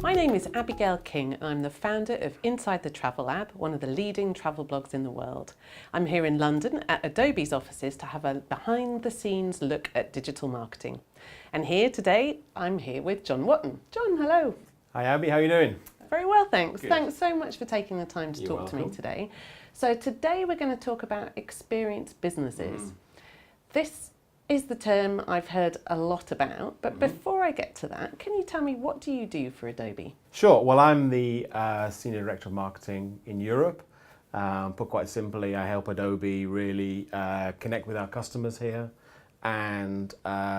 My name is Abi King and I'm the founder of Inside the Travel app, one of the leading travel blogs in the world. I'm here in London at Adobe's offices to have a behind the scenes look at digital marketing. And here today, I'm here with John Watton. John, hello. Hi Abi, how are you doing? Very well, thanks. Good. Thanks so much for taking the time to You're talk to me welcome. today. So today we're going to talk about experience businesses. This is the term I've heard a lot about, but before I get to that, can you tell me, what do you do for Adobe? Sure, well I'm the Senior Director of Marketing in Europe. Put quite simply, I help Adobe really connect with our customers here and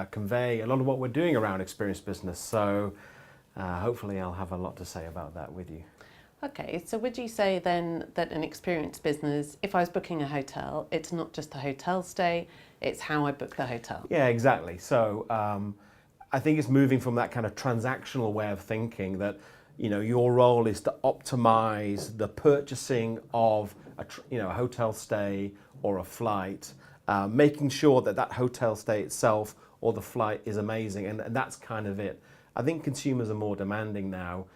convey a lot of what we're doing around experience business. So hopefully I'll have a lot to say about that with you. Okay, so would you say then that an experience business, if I was booking a hotel, it's not just a hotel stay, it's how I book the hotel? Yeah, exactly. So I think it's moving from that kind of transactional way of thinking that, you know, your role is to optimize the purchasing of a hotel stay or a flight, making sure that that hotel stay itself or the flight is amazing, and that's kind of it. I think consumers are more demanding now.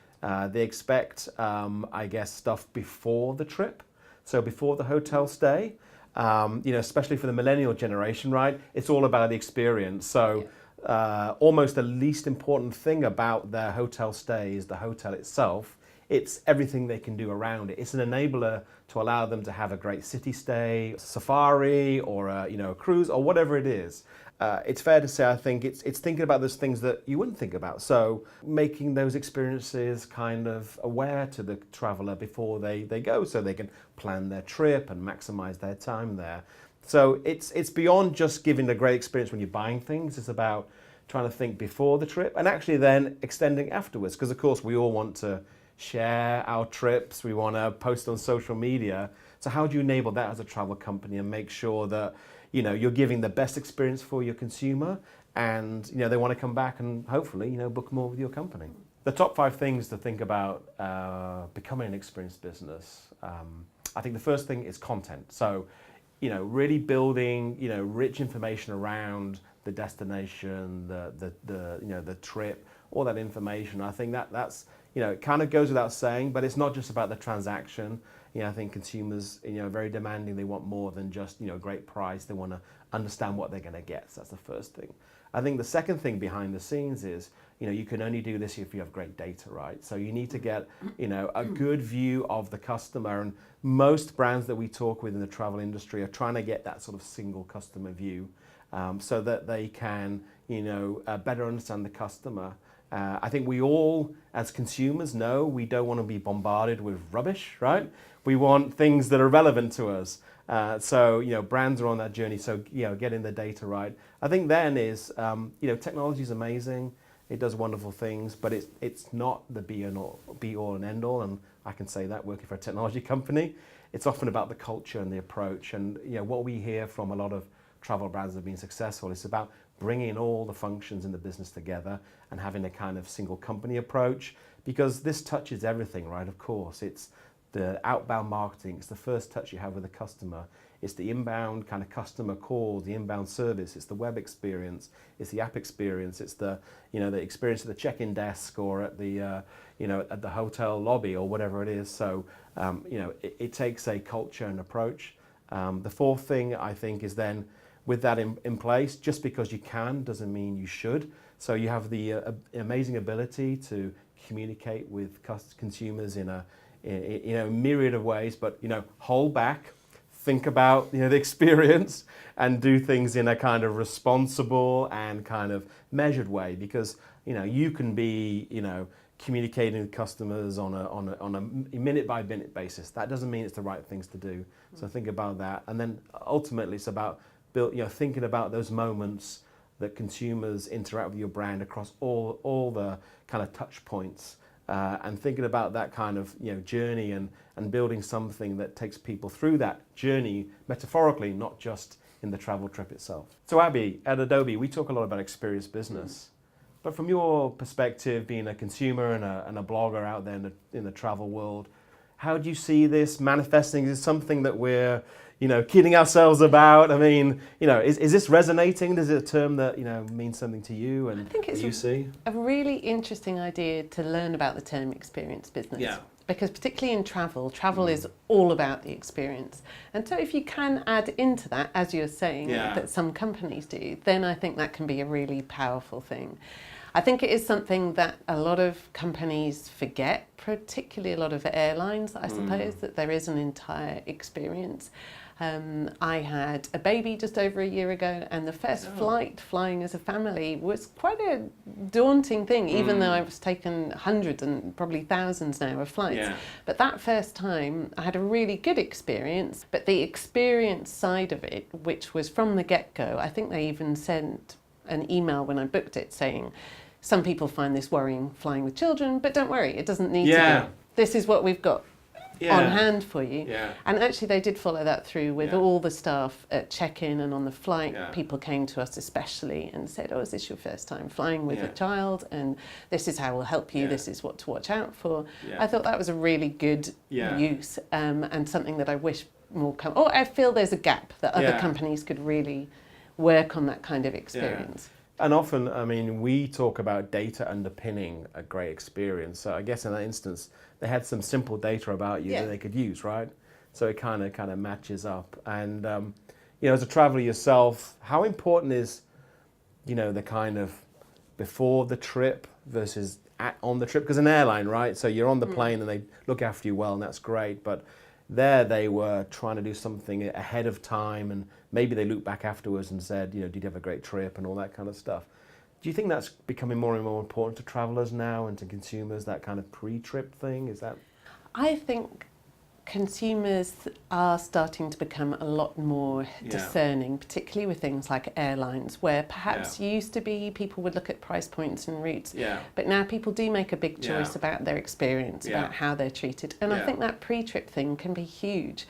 They expect, I guess, stuff before the trip, so before the hotel stay. Especially for the millennial generation, right? It's all about the experience. So almost the least important thing about their hotel stay is the hotel itself. It's everything they can do around it. It's an enabler to allow them to have a great city stay, safari, or a cruise, or whatever it is. It's fair to say, I think it's thinking about those things that you wouldn't think about. So making those experiences kind of aware to the traveler before they go, so they can plan their trip and maximize their time there. So it's beyond just giving a great experience when you're buying things. It's about trying to think before the trip and actually then extending afterwards. Because of course we all want to share our trips. We want to post on social media. So how do you enable that as a travel company and make sure that you're giving the best experience for your consumer, and they want to come back and hopefully book more with your company. The top 5 things to think about becoming an experience business. I think the first thing is content. So really building rich information around the destination, the trip, all that information. I think that's it kind of goes without saying, but it's not just about the transaction. I think consumers, are very demanding. They want more than just, a great price. They want to understand what they're going to get. So that's the first thing. I think the second thing behind the scenes is, you can only do this if you have great data, right? So you need to get, a good view of the customer. And most brands that we talk with in the travel industry are trying to get that sort of single customer view, so that they can, better understand the customer. I think we all, as consumers, know we don't want to be bombarded with rubbish, right? We want things that are relevant to us. So brands are on that journey. So getting the data right. I think then is technology is amazing. It does wonderful things, but it's not the be all and end all. And I can say that working for a technology company, it's often about the culture and the approach. And what we hear from a lot of travel brands that have been successful, it's about bringing all the functions in the business together and having a kind of single company approach, because this touches everything, right? Of course, it's the outbound marketing, it's the first touch you have with the customer, it's the inbound kind of customer call, the inbound service, it's the web experience, it's the app experience, it's the the experience at the check-in desk or at the at the hotel lobby or whatever it is. So it takes a culture and approach. The fourth thing I think is then, with that in place, just because you can doesn't mean you should. So you have the amazing ability to communicate with consumers in a myriad of ways, but hold back, think about the experience, and do things in a kind of responsible and kind of measured way, because you can be communicating with customers on a minute by minute basis. That doesn't mean it's the right things to do. So think about that, and then ultimately it's about thinking about those moments that consumers interact with your brand across all the kind of touch points, and thinking about that kind of journey and building something that takes people through that journey metaphorically, not just in the travel trip itself. So Abi, at Adobe, we talk a lot about experience business, but from your perspective, being a consumer and a blogger out there in the travel world, how do you see this manifesting? Is it something that we're kidding ourselves about? I mean, is this resonating? Is it a term that, means something to you and I think it's you see? a really interesting idea to learn about the term experience business. Yeah. Because particularly in travel is all about the experience. And so if you can add into that, as you're saying, that some companies do, then I think that can be a really powerful thing. I think it is something that a lot of companies forget, particularly a lot of airlines, I suppose, that there is an entire experience. I had a baby just over a year ago, and the first flight flying as a family was quite a daunting thing, even though I've taken hundreds and probably thousands now of flights. Yeah. But that first time, I had a really good experience. But the experience side of it, which was from the get-go, I think they even sent an email when I booked it saying, some people find this worrying flying with children, but don't worry, it doesn't need to be. This is what we've got on hand for you. Yeah. And actually they did follow that through with all the staff at check-in and on the flight. Yeah. People came to us especially and said, is this your first time flying with a child? And this is how we'll help you. This is what to watch out for. I thought that was a really good use and something that I wish more I feel there's a gap that other companies could really work on that kind of experience. And often, I mean, we talk about data underpinning a great experience. So I guess in that instance, they had some simple data about you that they could use, right? So it kind of matches up. And as a traveler yourself, how important is, the kind of before the trip versus on the trip? Because an airline, right? So you're on the plane and they look after you well, and that's great. But there they were trying to do something ahead of time, and maybe they looked back afterwards and said, did you have a great trip and all that kind of stuff. Do you think that's becoming more and more important to travelers now and to consumers, that kind of pre-trip thing? Is that? I think consumers are starting to become a lot more discerning, particularly with things like airlines, where perhaps used to be people would look at price points and routes, but now people do make a big choice about their experience, about how they're treated. And I think that pre-trip thing can be huge.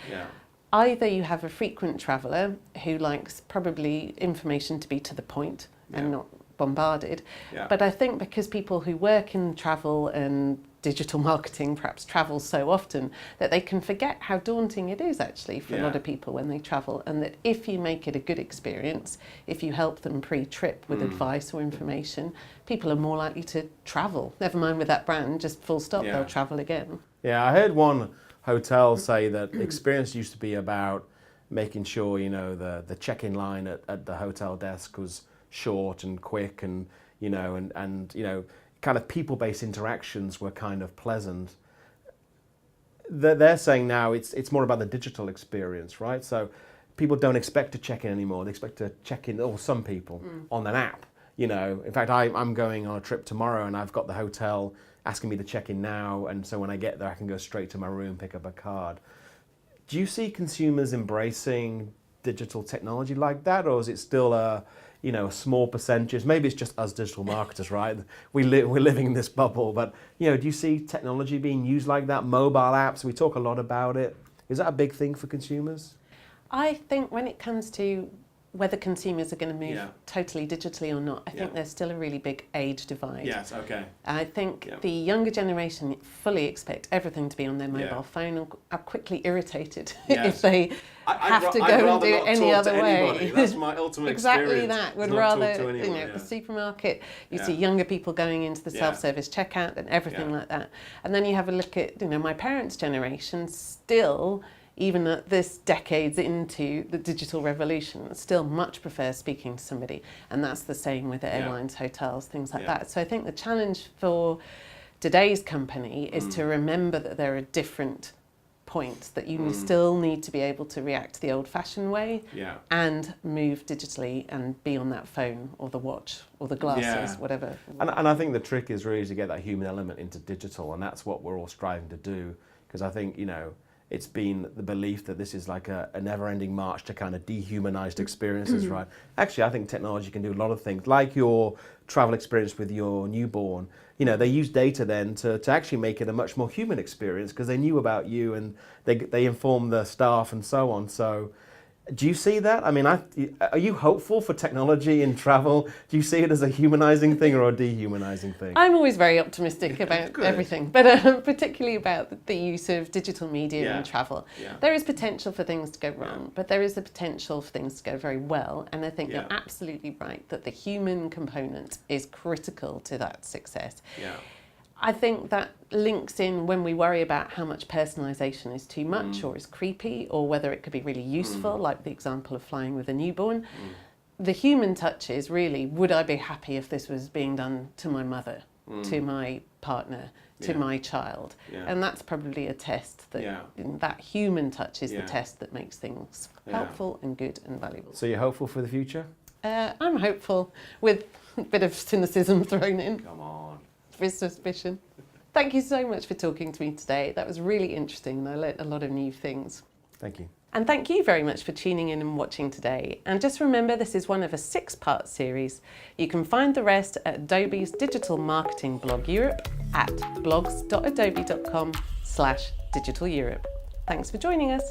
Either you have a frequent traveller who likes probably information to be to the point and not bombarded, but I think because people who work in travel and digital marketing perhaps travel so often that they can forget how daunting it is actually for a lot of people when they travel, and that if you make it a good experience, if you help them pre-trip with advice or information, people are more likely to travel. Never mind with that brand, just full stop, they'll travel again. Yeah, I heard one hotel say that experience used to be about making sure, the check-in line at the hotel desk was short and quick and, kind of people-based interactions were kind of pleasant. They're saying now it's more about the digital experience, right? So people don't expect to check in anymore. They expect to check in, or some people, on an app. In fact, I'm going on a trip tomorrow and I've got the hotel asking me to check in now, and so when I get there I can go straight to my room, pick up a card. Do you see consumers embracing digital technology like that, or is it still a small percentage? Maybe it's just us digital marketers, right? We're living in this bubble, but do you see technology being used like that? Mobile apps, we talk a lot about it. Is that a big thing for consumers? I think when it comes to whether consumers are going to move totally digitally or not, I think there's still a really big age divide. Yes, okay. I think the younger generation fully expect everything to be on their mobile phone and are quickly irritated if they have to go and do it any other way. That's my ultimate exactly experience. that. Would rather, the supermarket, you see younger people going into the self-service checkout and everything like that. And then you have a look at, my parents' generation still, even at this decades into the digital revolution, still much prefer speaking to somebody. And that's the same with airlines, hotels, things like that. So I think the challenge for today's company is to remember that there are different points, that you still need to be able to react the old-fashioned way and move digitally and be on that phone or the watch or the glasses, whatever. And I think the trick is really to get that human element into digital, and that's what we're all striving to do, because I think, it's been the belief that this is like a never-ending march to kind of dehumanized experiences, right? Actually, I think technology can do a lot of things, like your travel experience with your newborn. They use data then to actually make it a much more human experience, because they knew about you and they inform the staff and so on. So Do you see that? I mean, are you hopeful for technology in travel? Do you see it as a humanizing thing or a dehumanizing thing? I'm always very optimistic about Good. everything, but particularly about the use of digital media in travel. Yeah. There is potential for things to go wrong, but there is the potential for things to go very well. And I think you're absolutely right that the human component is critical to that success. Yeah. I think that links in when we worry about how much personalisation is too much or is creepy, or whether it could be really useful, like the example of flying with a newborn. The human touch is really, would I be happy if this was being done to my mother, to my partner, to my child? And that's probably a test that that human touch is the test that makes things helpful and good and valuable. So you're hopeful for the future? I'm hopeful, with a bit of cynicism thrown in. Come on. For suspicion. Thank you so much for talking to me today. That was really interesting and I learnt a lot of new things. Thank you. And thank you very much for tuning in and watching today. And just remember, this is one of a 6-part series. You can find the rest at Adobe's digital marketing blog Europe at blogs.adobe.com/digital Europe. Thanks for joining us.